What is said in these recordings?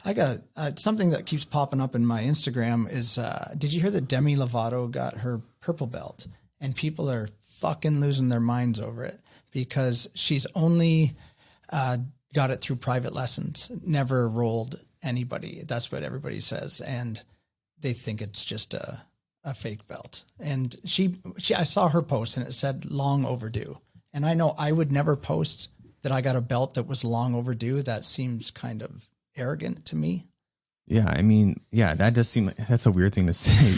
I got something that keeps popping up in my Instagram is, did you hear that Demi Lovato got her purple belt? And people are fucking losing their minds over it because she's only got it through private lessons, never rolled anybody. That's what everybody says. And they think it's just a fake belt. And I saw her post and it said long overdue. And I know I would never post that I got a belt that was long overdue. That seems kind of arrogant to me. Yeah, I mean, yeah, that does seem like that's a weird thing to say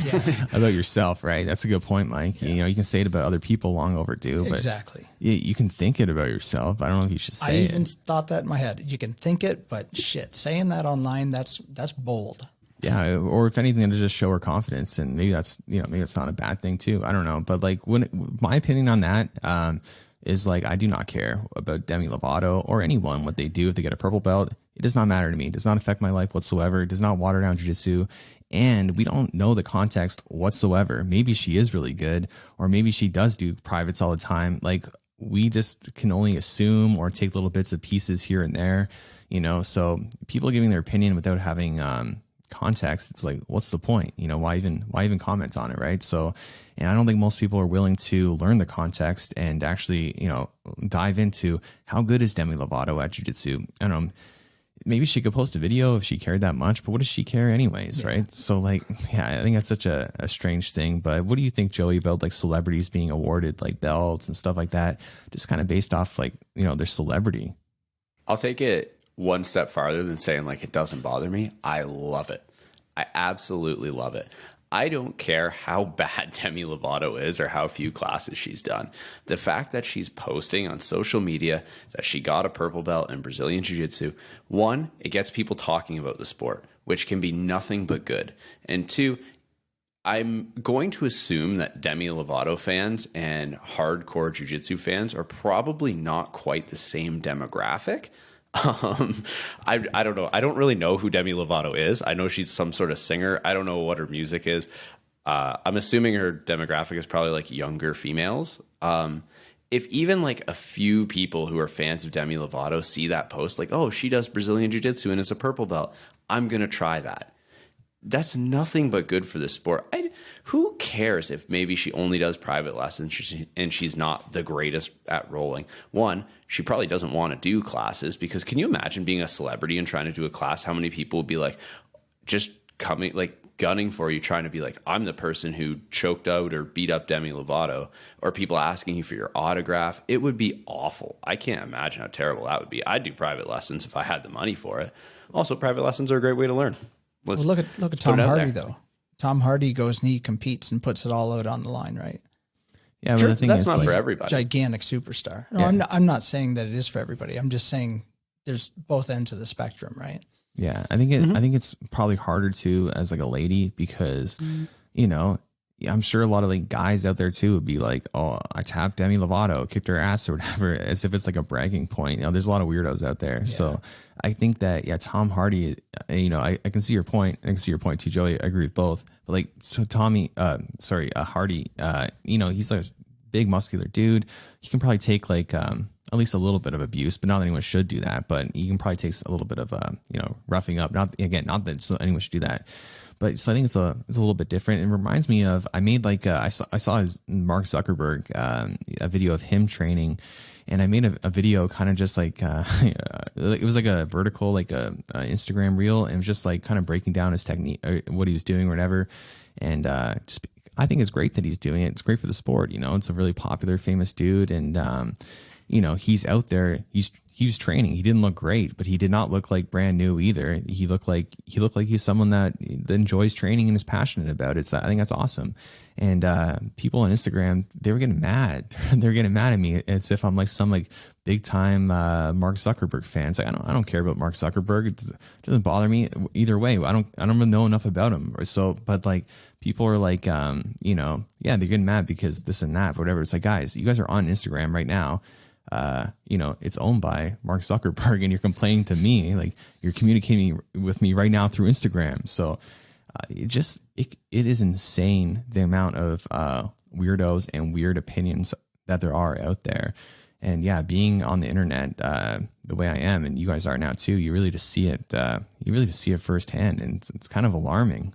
about yourself, right? That's a good point, Mike. Yeah. You know, you can say it about other people long overdue, but exactly. You can think it about yourself. I don't know if you should say it. I even thought that in my head. You can think it, but shit, saying that online, that's bold. Yeah, or if anything, to just show her confidence, and maybe that's, you know, maybe it's not a bad thing too. I don't know, but like my opinion on that is like, I do not care about Demi Lovato or anyone, what they do if they get a purple belt. It does not matter to me. It does not affect my life whatsoever. It does not water down jiu-jitsu. And we don't know the context whatsoever. Maybe she is really good, or maybe she does do privates all the time. Like, we just can only assume or take little bits of pieces here and there, you know? So people giving their opinion without having context, it's like, what's the point? You know, why even comment on it, right? So, and I don't think most people are willing to learn the context and actually, you know, dive into how good is Demi Lovato at jiu-jitsu. I don't know, maybe she could post a video if she cared that much, but what does she care anyways, right? So like, yeah, I think that's such a strange thing. But what do you think, Joey, about like celebrities being awarded like belts and stuff like that, just kind of based off like, you know, their celebrity? I'll take it one step farther than saying like it doesn't bother me. I love it. I absolutely love it. I don't care how bad Demi Lovato is or how few classes she's done. The fact that she's posting on social media that she got a purple belt in Brazilian Jiu-Jitsu, one, it gets people talking about the sport, which can be nothing but good. And two, I'm going to assume that Demi Lovato fans and hardcore Jiu-Jitsu fans are probably not quite the same demographic. I don't know. I don't really know who Demi Lovato is. I know she's some sort of singer. I don't know what her music is. I'm assuming her demographic is probably like younger females. If even like a few people who are fans of Demi Lovato see that post, like, oh, she does Brazilian Jiu-Jitsu and is a purple belt, I'm going to try that. That's nothing but good for the sport. Who cares if maybe she only does private lessons and she's not the greatest at rolling? One, she probably doesn't want to do classes, because can you imagine being a celebrity and trying to do a class? How many people would be like just coming, like gunning for you, trying to be like, I'm the person who choked out or beat up Demi Lovato, or people asking you for your autograph? It would be awful. I can't imagine how terrible that would be. I'd do private lessons if I had the money for it. Also, private lessons are a great way to learn. Well, look at Tom Hardy though. Tom Hardy goes and he competes and puts it all out on the line, right? Yeah, sure, but the thing that's is, not for everybody. Gigantic superstar. No, yeah. I'm not saying that it is for everybody. I'm just saying there's both ends of the spectrum, right? Yeah, I think it's probably harder to as like a lady, because you know, I'm sure a lot of like guys out there too would be like, oh, I tapped Demi Lovato, kicked her ass or whatever, as if it's like a bragging point. You know, there's a lot of weirdos out there. Yeah. So I think that, yeah, Tom Hardy, you know, I can see your point. I can see your point too, Joey. I agree with both. But like, so Hardy, you know, he's like a big muscular dude. He can probably take like at least a little bit of abuse, but not that anyone should do that. But he can probably take a little bit of you know, roughing up. Not that anyone should do that. But so I think it's a little bit different. It reminds me of, I made like I saw his Mark Zuckerberg a video of him training, and I made a video kind of just like it was like a vertical, like a Instagram reel, and it was just like kind of breaking down his technique, what he was doing or whatever. And just, I think it's great that he's doing it. It's great for the sport. You know, it's a really popular, famous dude, and you know, he's out there. He was training. He didn't look great, but he did not look like brand new either. He looked like he's someone that enjoys training and is passionate about it. So I think that's awesome. And people on Instagram, they were getting mad. They're getting mad at me as if I'm like some like big time Mark Zuckerberg fans. Like, I don't care about Mark Zuckerberg. It doesn't bother me either way. I don't really know enough about him. So, but like people are like, you know, yeah, they're getting mad because this and that, whatever. It's like, guys, you guys are on Instagram right now. You know, it's owned by Mark Zuckerberg, and you're complaining to me, like you're communicating with me right now through Instagram. So it is insane the amount of weirdos and weird opinions that there are out there. And yeah, being on the internet the way I am, and you guys are now too, you really just see it. You really just see it firsthand, and it's kind of alarming.